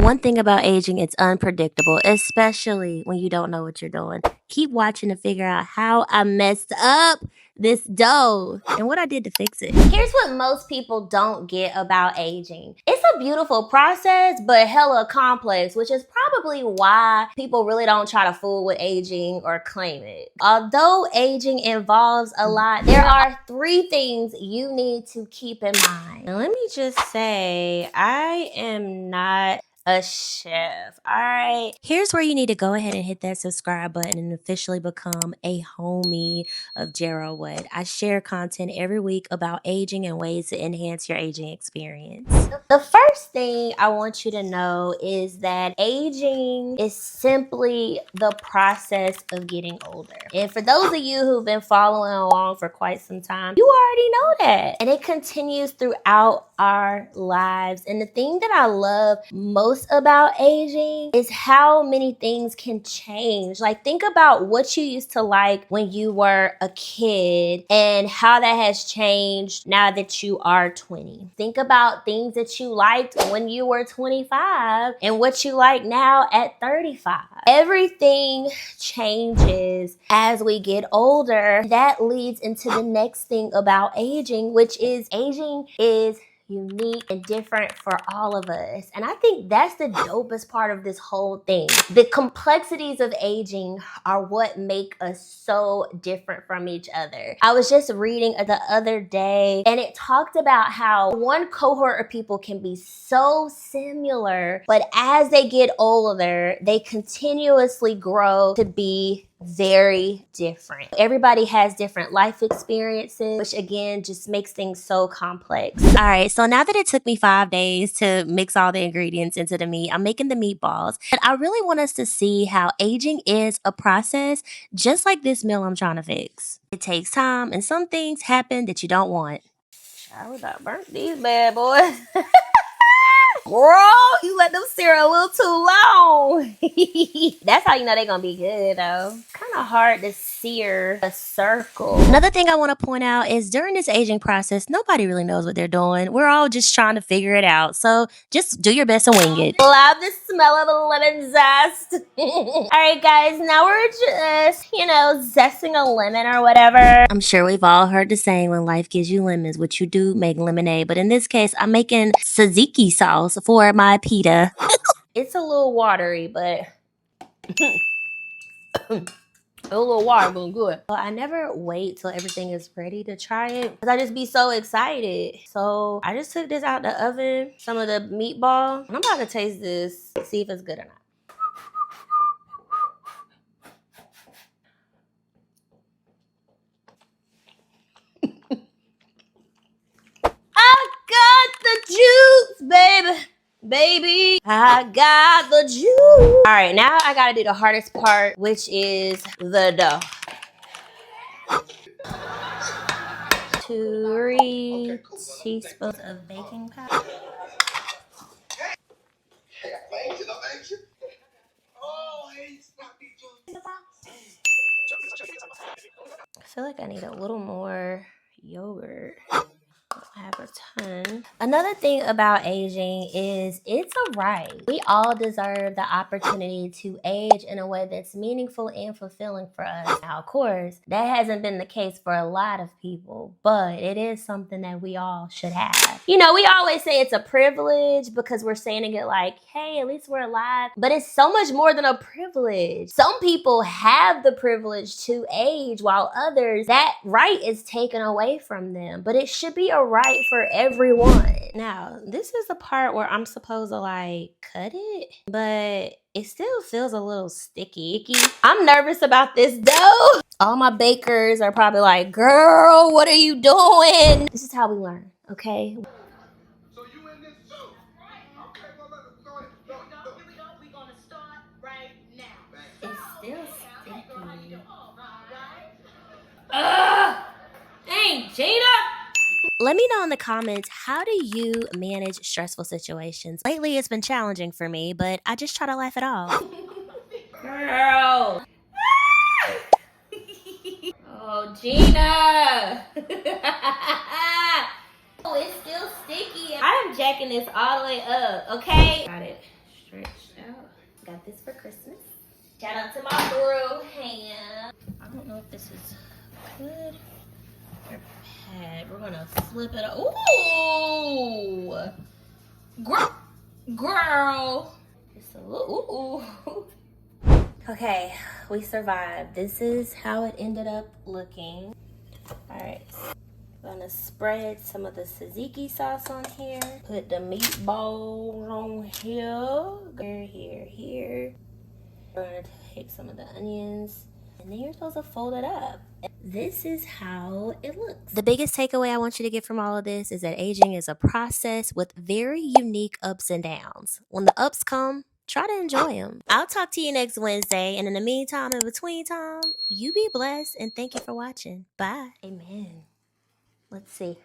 One thing about aging, it's unpredictable, especially when you don't know what you're doing. Keep watching to figure out how I messed up this dough and what I did to fix it. Here's what most people don't get about aging. It's a beautiful process, but hella complex, which is probably why people really don't try to fool with aging or claim it. Although aging involves a lot, there are 3 things you need to keep in mind. Now, let me just say, I am not a chef. All right. Here's where you need to go ahead and hit that subscribe button and officially become a homie of Gero-what. I share content every week about aging and ways to enhance your aging experience. The first thing I want you to know is that aging is simply the process of getting older. And for those of you who've been following along for quite some time, you already know that. And it continues throughout our lives. And the thing that I love most about aging is how many things can change. Like, think about what you used to like when you were a kid and how that has changed now that you are 20. Think about things that you liked when you were 25 and what you like now at 35. Everything changes as we get older. That leads into the next thing about aging, which is aging is unique and different for all of us. And I think that's the dopest part of this whole thing. The complexities of aging are what make us so different from each other. I was just reading the other day and it talked about how one cohort of people can be so similar, but as they get older, they continuously grow to be very different. Everybody has different life experiences, which again just makes things so complex. All right, so now that it took me 5 days to mix all the ingredients into the meat, I'm making the meatballs. But I really want us to see how aging is a process, just like this meal I'm trying to fix. It takes time, and some things happen that you don't want. I was about burnt these bad boys. Girl, you let them sear a little too long. That's how you know they're gonna be good though. It's kind of hard to sear a circle. Another thing I want to point out is during this aging process, nobody really knows what they're doing. We're all just trying to figure it out. So just do your best and wing it. Love the smell of the lemon zest. All right, guys, now we're just, zesting a lemon or whatever. I'm sure we've all heard the saying, when life gives you lemons, what you do, make lemonade. But in this case, I'm making tzatziki sauce for my pita. It's a little watery, but a little water, but good. Well, I never wait till everything is ready to try it because I just be so excited. So I just took this out the oven, some of the meatball, and I'm about to taste this, see if it's good or not. I got the juice, baby. Baby, I got the juice. All right, now I gotta do the hardest part, which is the dough. 3 teaspoons of baking powder. I feel like I need a little more yogurt. I have a ton. Another thing about aging is it's a right. We all deserve the opportunity to age in a way that's meaningful and fulfilling for us. Now, of course, that hasn't been the case for a lot of people, but it is something that we all should have. We always say it's a privilege because we're saying it like, hey, at least we're alive. But it's so much more than a privilege. Some people have the privilege to age while others, that right is taken away from them. But it should be a right for everyone. Now, this is the part where I'm supposed to like cut it, but it still feels a little sticky. I'm nervous about this dough. All my bakers are probably like, girl, what are you doing? This is how we learn, okay? So you in this too? Okay, well, go ahead. Here we go. We're gonna start right now. It's still sticky. Dang, Gina! Let me know in the comments, how do you manage stressful situations? Lately, it's been challenging for me, but I just try to laugh it off. Girl! Oh, Gina! Oh, it's still sticky. I'm jacking this all the way up, okay? Got it. stretched out. Got this for Christmas. Shout out to my bro hand. I don't know if this is good or bad. We're gonna flip it up. Ooh! Girl! Just a little, ooh. Okay, we survived. This is how it ended up looking. All right, I'm gonna spread some of the tzatziki sauce on here. Put the meatballs on here. Here. We're gonna take some of the onions, and then you're supposed to fold it up. This is how it looks. The biggest takeaway I want you to get from all of this is that aging is a process with very unique ups and downs. When the ups come, try to enjoy them. I'll talk to you next Wednesday, and in the meantime, in between time, you be blessed, and thank you for watching. Bye. Amen. Let's see.